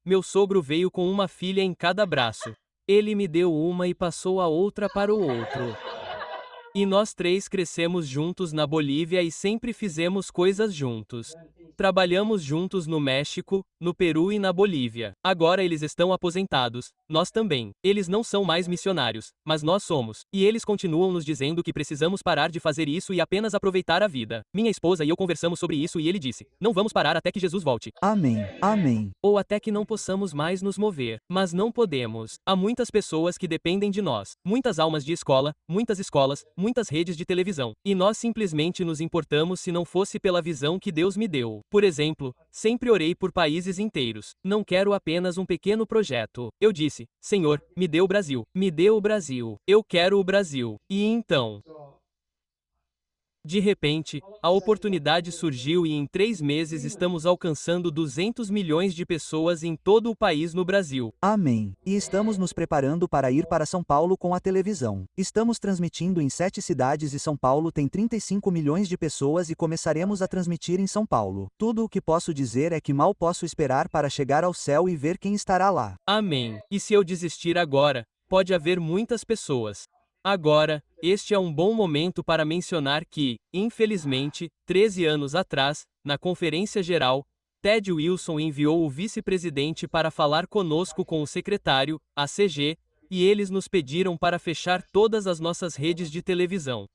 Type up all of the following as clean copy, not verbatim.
Meu sogro veio com uma filha em cada braço. Ele me deu uma e passou a outra para o outro. E nós três crescemos juntos na Bolívia e sempre fizemos coisas juntos. Trabalhamos juntos no México, no Peru e na Bolívia. Agora eles estão aposentados, nós também. Eles não são mais missionários, mas nós somos. E eles continuam nos dizendo que precisamos parar de fazer isso e apenas aproveitar a vida. Minha esposa e eu conversamos sobre isso e ele disse: não vamos parar até que Jesus volte. Amém. Amém. Ou até que não possamos mais nos mover. Mas não podemos. Há muitas pessoas que dependem de nós. Muitas almas de escola, muitas escolas, muitas redes de televisão. E nós simplesmente nos importamos se não fosse pela visão que Deus me deu. Por exemplo, sempre orei por países inteiros. Não quero apenas um pequeno projeto. Eu disse: Senhor, me dê o Brasil. Me dê o Brasil. Eu quero o Brasil. E então, de repente, a oportunidade surgiu e em 3 meses estamos alcançando 200 milhões de pessoas em todo o país no Brasil. Amém. E estamos nos preparando para ir para São Paulo com a televisão. Estamos transmitindo em 7 cidades e São Paulo tem 35 milhões de pessoas e começaremos a transmitir em São Paulo. Tudo o que posso dizer é que mal posso esperar para chegar ao céu e ver quem estará lá. Amém. E se eu desistir agora, pode haver muitas pessoas. Agora, este é um bom momento para mencionar que, infelizmente, 13 anos atrás, na Conferência Geral, Ted Wilson enviou o vice-presidente para falar conosco com o secretário, ACG, e eles nos pediram para fechar todas as nossas redes de televisão.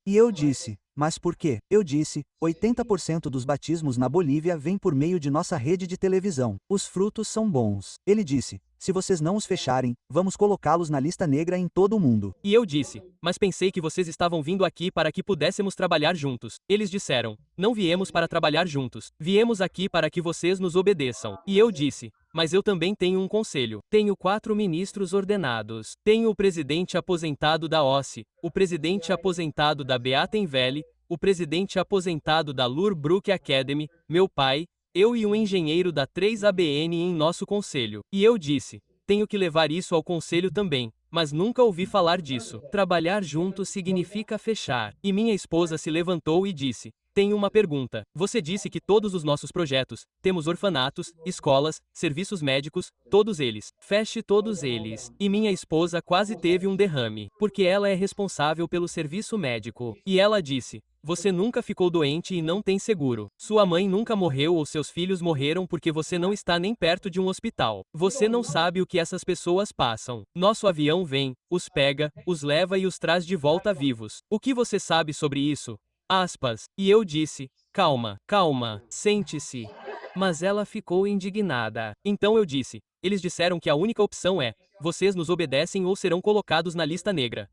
E eu disse: mas por quê? Eu disse: 80% dos batismos na Bolívia vem por meio de nossa rede de televisão. Os frutos são bons. Ele disse: se vocês não os fecharem, vamos colocá-los na lista negra em todo o mundo. E eu disse: mas pensei que vocês estavam vindo aqui para que pudéssemos trabalhar juntos. Eles disseram: não viemos para trabalhar juntos. Viemos aqui para que vocês nos obedeçam. E eu disse: mas eu também tenho um conselho. Tenho 4 ministros ordenados. Tenho o presidente aposentado da OSCE, o presidente aposentado da Beatenvelle, o presidente aposentado da Lurbrook Academy, meu pai, eu e um engenheiro da 3ABN em nosso conselho. E eu disse: tenho que levar isso ao conselho também, mas nunca ouvi falar disso. Trabalhar junto significa fechar. E minha esposa se levantou e disse: tenho uma pergunta. Você disse que todos os nossos projetos, temos orfanatos, escolas, serviços médicos, todos eles. Feche todos eles. E minha esposa quase teve um derrame, porque ela é responsável pelo serviço médico. E ela disse: você nunca ficou doente e não tem seguro. Sua mãe nunca morreu ou seus filhos morreram porque você não está nem perto de um hospital. Você não sabe o que essas pessoas passam. Nosso avião vem, os pega, os leva e os traz de volta vivos. O que você sabe sobre isso? Aspas. E eu disse: calma, calma, sente-se. Mas ela ficou indignada. Então eu disse: eles disseram que a única opção é: vocês nos obedecem ou serão colocados na lista negra.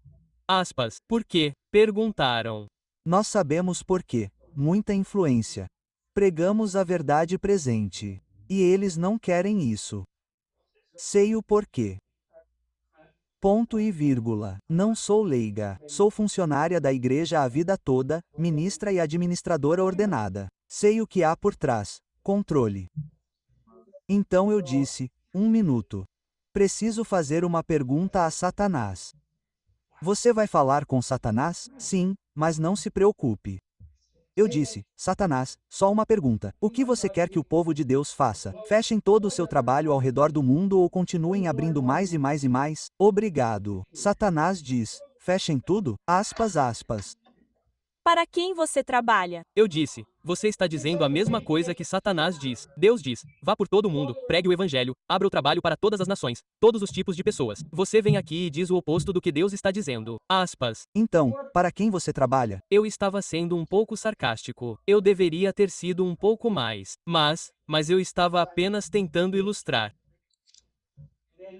Aspas. Por quê? Perguntaram. Nós sabemos por quê. Muita influência. Pregamos a verdade presente. E eles não querem isso. Sei o porquê. Ponto e vírgula. Não sou leiga. Sou funcionária da igreja a vida toda, ministra e administradora ordenada. Sei o que há por trás. Controle. Então eu disse: 1 minuto. Preciso fazer uma pergunta a Satanás. Você vai falar com Satanás? Sim, mas não se preocupe. Eu disse: Satanás, só uma pergunta. O que você quer que o povo de Deus faça? Fechem todo o seu trabalho ao redor do mundo ou continuem abrindo mais e mais e mais? Obrigado. Satanás diz: fechem tudo? Aspas, aspas. Para quem você trabalha? Eu disse: você está dizendo a mesma coisa que Satanás diz. Deus diz: vá por todo o mundo, pregue o evangelho, abra o trabalho para todas as nações, todos os tipos de pessoas. Você vem aqui e diz o oposto do que Deus está dizendo. Aspas. Então, para quem você trabalha? Eu estava sendo um pouco sarcástico. Eu deveria ter sido um pouco mais. Mas eu estava apenas tentando ilustrar.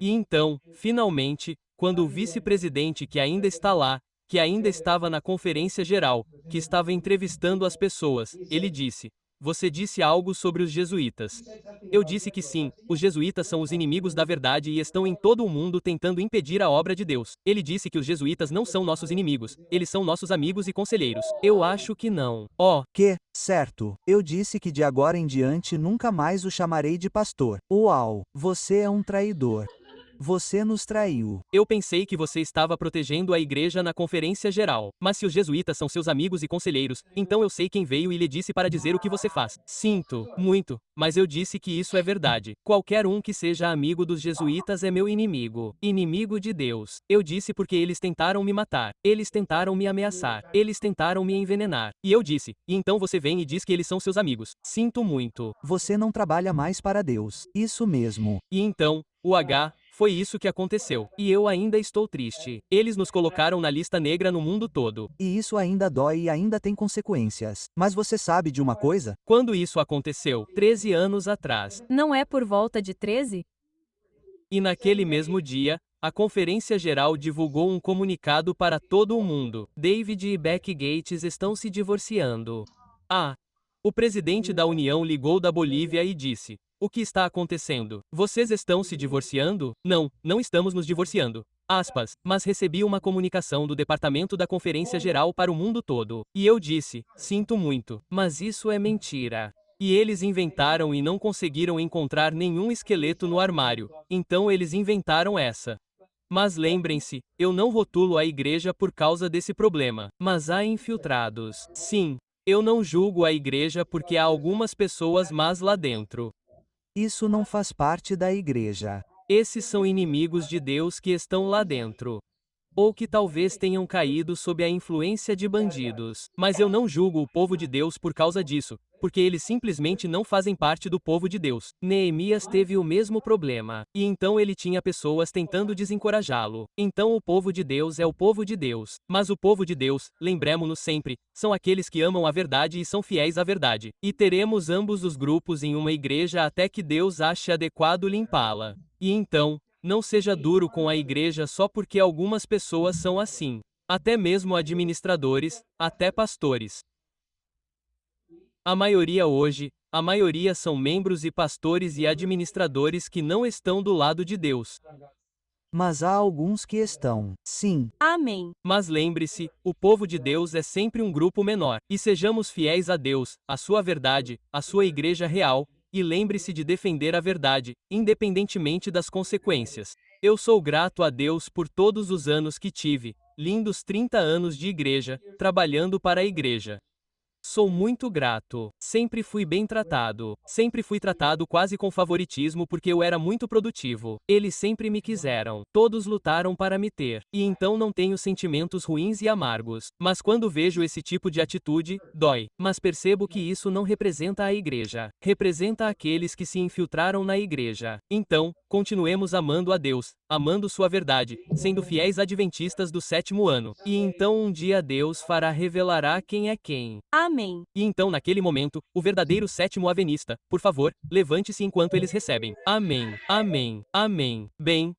E então, finalmente, quando o vice-presidente que ainda está lá, que ainda estava na conferência geral, que estava entrevistando as pessoas, ele disse: você disse algo sobre os jesuítas. Eu disse que sim, os jesuítas são os inimigos da verdade e estão em todo o mundo tentando impedir a obra de Deus. Ele disse que os jesuítas não são nossos inimigos, eles são nossos amigos e conselheiros. Eu acho que não. Certo. Eu disse que de agora em diante nunca mais o chamarei de pastor. Uau, você é um traidor. Você nos traiu. Eu pensei que você estava protegendo a igreja na conferência geral. Mas se os jesuítas são seus amigos e conselheiros, então eu sei quem veio e lhe disse para dizer o que você faz. Sinto muito, mas eu disse que isso é verdade. Qualquer um que seja amigo dos jesuítas é meu inimigo. Inimigo de Deus. Eu disse porque eles tentaram me matar. Eles tentaram me ameaçar. Eles tentaram me envenenar. E eu disse, e então você vem e diz que eles são seus amigos. Sinto muito. Você não trabalha mais para Deus. Isso mesmo. E então, foi isso que aconteceu. E eu ainda estou triste. Eles nos colocaram na lista negra no mundo todo. E isso ainda dói e ainda tem consequências. Mas você sabe de uma coisa? Quando isso aconteceu? 13 anos atrás. Não é por volta de 13? E naquele mesmo dia, a Conferência Geral divulgou um comunicado para todo o mundo. David e Becky Gates estão se divorciando. O presidente da União ligou da Bolívia e disse: o que está acontecendo? Vocês estão se divorciando? Não, não estamos nos divorciando. Aspas, mas recebi uma comunicação do departamento da Conferência Geral para o mundo todo. E eu disse, sinto muito, mas isso é mentira. E eles inventaram e não conseguiram encontrar nenhum esqueleto no armário, então eles inventaram essa. Mas lembrem-se, eu não rotulo a igreja por causa desse problema, mas há infiltrados. Sim, eu não julgo a igreja porque há algumas pessoas más lá dentro. Isso não faz parte da igreja. Esses são inimigos de Deus que estão lá dentro. Ou que talvez tenham caído sob a influência de bandidos. Mas eu não julgo o povo de Deus por causa disso, porque eles simplesmente não fazem parte do povo de Deus. Neemias teve o mesmo problema, e então ele tinha pessoas tentando desencorajá-lo. Então o povo de Deus é o povo de Deus. Mas o povo de Deus, lembremos-nos sempre, são aqueles que amam a verdade e são fiéis à verdade. E teremos ambos os grupos em uma igreja até que Deus ache adequado limpá-la. E então, não seja duro com a igreja só porque algumas pessoas são assim. Até mesmo administradores, até pastores. A maioria são membros e pastores e administradores que não estão do lado de Deus. Mas há alguns que estão. Sim. Amém. Mas lembre-se, o povo de Deus é sempre um grupo menor. E sejamos fiéis a Deus, a sua verdade, a sua igreja real, e lembre-se de defender a verdade, independentemente das consequências. Eu sou grato a Deus por todos os anos que tive, lindos 30 anos de igreja, trabalhando para a igreja. Sou muito grato. Sempre fui bem tratado. Sempre fui tratado quase com favoritismo porque eu era muito produtivo. Eles sempre me quiseram. Todos lutaram para me ter. E então não tenho sentimentos ruins e amargos. Mas quando vejo esse tipo de atitude, dói. Mas percebo que isso não representa a igreja. Representa aqueles que se infiltraram na igreja. Então, continuemos amando a Deus, amando sua verdade, sendo fiéis adventistas do 7º ano. E então um dia Deus revelará quem é quem. Amém. E então naquele momento, o verdadeiro 7º avenista, por favor, levante-se enquanto eles recebem. Amém. Amém. Amém. Bem,